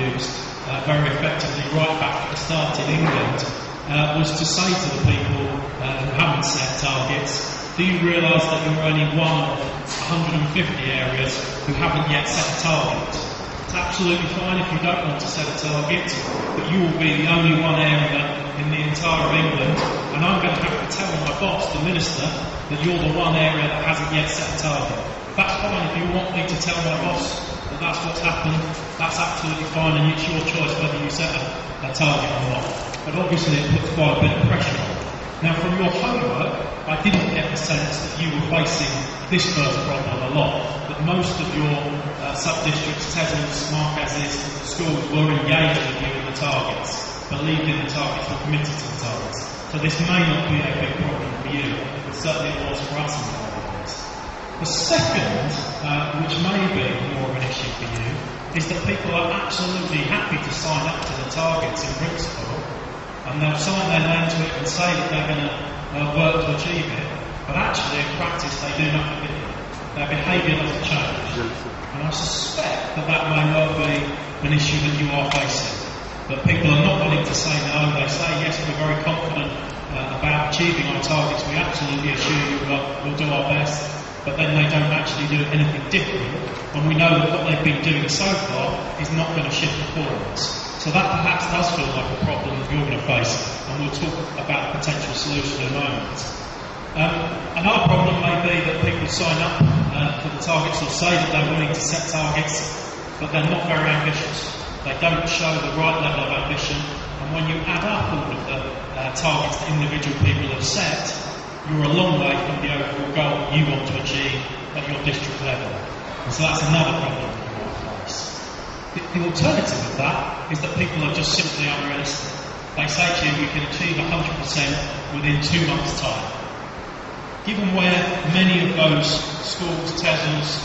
used very effectively right back at the start in England was to say to the people who haven't set targets, do you realise that you're only one of 150 areas who haven't yet set a target? It's absolutely fine if you don't want to set a target, but you will be the only one area in the entire of England, and I'm going to have to tell my boss, the minister, that you're the one area that hasn't yet set a target. That's fine if you want me to tell my boss that that's what's happened, that's absolutely fine, and it's your choice whether you set a target or not. But obviously it puts quite a bit of pressure on. Now from your homework, I didn't get the sense that you were facing this first problem a lot, that most of your sub-districts, TESOLs, marquesses, schools were engaged with you in the targets, believed in the targets, were committed to the targets. So this may not be a big problem for you, but certainly it was for us in the markets. The second, which may be more of an issue for you, is that people are absolutely happy to sign up to the targets in principle, and they'll sign their name to it and say that they're going to work to achieve it, but actually in practice they do nothing with it. Their behaviour doesn't change. And I suspect that that may well be an issue that you are facing. That people are not willing to say no, they say yes, we're very confident about achieving our targets, we absolutely assure you we'll do our best, but then they don't actually do anything different, and we know that what they've been doing so far is not going to shift performance. So that perhaps does feel like a problem that you're going to face, and we'll talk about a potential solution in a moment. Another problem may be that people sign up for the targets or say that they're willing to set targets, but they're not very ambitious. They don't show the right level of ambition, and when you add up all of the targets that individual people have set, you're a long way from the overall goal that you want to achieve at your district level. And so that's another problem that you might face. The alternative of that is that people are just simply unrealistic. They say to you, we can achieve 100% within 2 months' time. Given where many of those schools, TESOLs,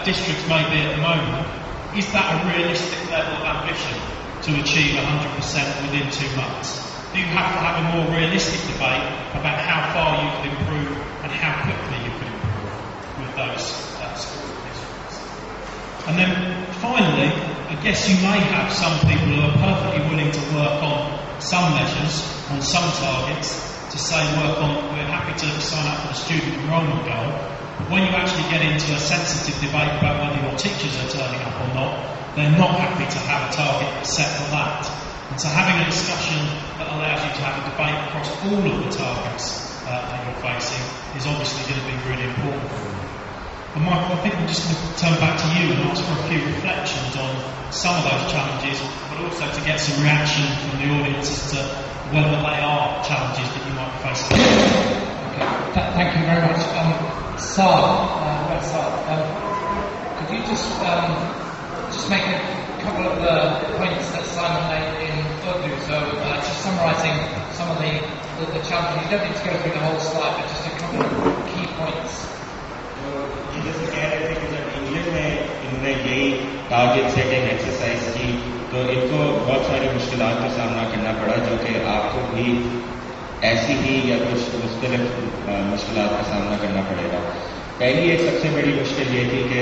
districts may be at the moment, is that a realistic level of ambition to achieve 100% within 2 months? Do you have to have a more realistic debate about how far you can improve and how quickly you can improve with those schools and districts? And then finally, I guess you may have some people who are perfectly willing to work on some measures, on some targets, to say we're happy to sign up for the student enrolment goal, but when you actually get into a sensitive debate about whether your teachers are turning up or not, they're not happy to have a target set for that. And so having a discussion that allows you to have a debate across all of the targets that you're facing is obviously going to be really important for you. And Michael, I think we're just going to turn back to you and ask for a few reflections on some of those challenges, but also to get some reaction from the audience as to whether they are challenges that you might be facing. Okay, thank you very much. Sarah, could you just make a couple of the points that Simon made in Urdu? So just summarising some of the challenges. You don't need to go through the whole slide, but just a couple of key points. जैसे कह रहे थे कि जब England में इन्होंने यही target setting exercise की तो इनको बहुत सारी मुश्किलात का सामना करना पड़ा, जो कि आपको भी ऐसी ही या कुछ मुख्तलिफ मुश्किलात का सामना करना पड़ेगा। पहली एक सबसे बड़ी मुश्किल ये थी कि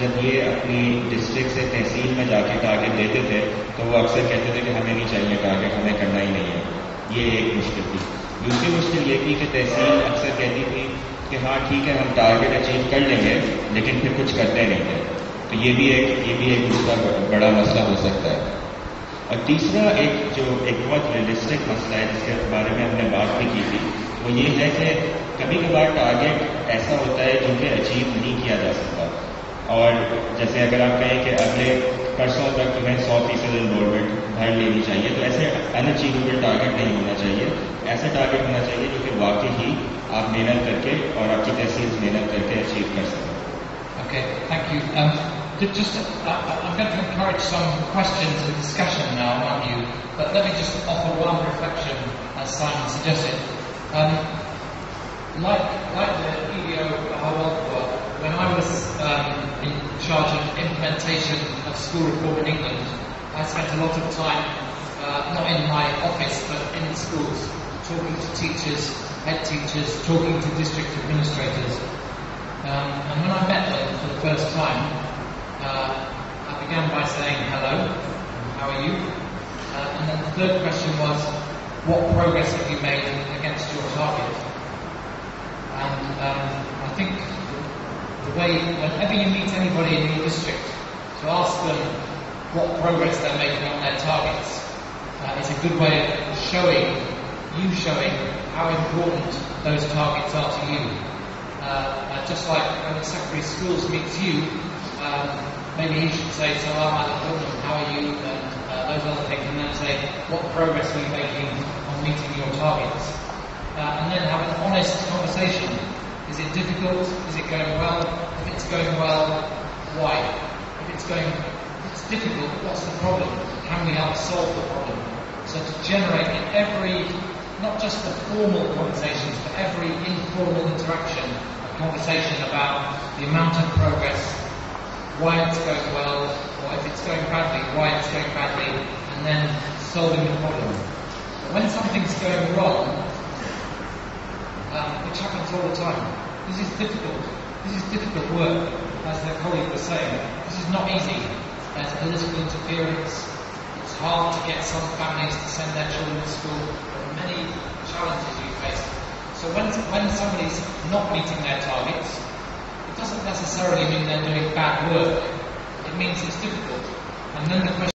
जब ये अपनी डिस्ट्रिक्ट से तहसील में जाके टारगेट देते थे तो वो अक्सर कहते थे कि हमें नहीं चाहिए टारगेट, हमें करना ही नहीं है। ये एक मुश्किल थी। दूसरी मुश्किल ये थी कि तहसील अक्सर कहती थी कि हाँ ठीक है हम टारगेट अचीव कर लेंगे, लेकिन फिर कुछ करते नहीं थे। तो ये भी एक दूसरा बड़ा मसला हो सकता है। और तीसरा एक बहुत रियलिस्टिक मसला है जिसके बारे में हमने बात भी की थी, वो ये है कि कभी कभार टारगेट ऐसा होता है जो कि अचीव नहीं किया जा सकता। और जैसे अगर आप कहें कि अगले परसों तक तुम्हें 100% इन्वॉल्वमेंट भर लेनी चाहिए, तो ऐसे अनअचीवेबल टारगेट नहीं होना चाहिए। ऐसा टारगेट होना चाहिए जो कि वाकई ही आप मेहनत करके और आपकी तहसील मेहनत करके अचीव कर सकें। Okay, thank you. I'm going to encourage some questions and discussion now among you, but let me just offer one reflection, as Simon suggested. Like the EDO work, when I was in charge of implementation of school reform in England, I spent a lot of time, not in my office, but in the schools, talking to teachers, head teachers, talking to district administrators. And when I met them for the first time, I began by saying hello, how how are you? And then the third question was, what progress have you made against your target? And I think the way, whenever you meet anybody in your district, to ask them what progress they're making on their targets, it's a good way of showing how important those targets are to you. Just like when the Secretary of Schools meets you, maybe he should say, Salam alaikum, how are you, and those other things, and then say, what progress are you making on meeting your targets? And then have an honest conversation. Is it difficult? Is it going well? If it's going well, why? If it's difficult, what's the problem? Can we help solve the problem? So to generate in every, not just the formal conversations, but every informal interaction, a conversation about the amount of progress, why it's going well, or if it's going badly, why it's going badly, and then solving the problem. But when something's going wrong, which happens all the time, this is difficult. This is difficult work, as the colleague was saying. This is not easy. There's political interference. It's hard to get some families to send their children to school. There are many challenges you face. So when somebody's not meeting their targets, it doesn't necessarily mean they're doing bad work. It means it's difficult. And then the question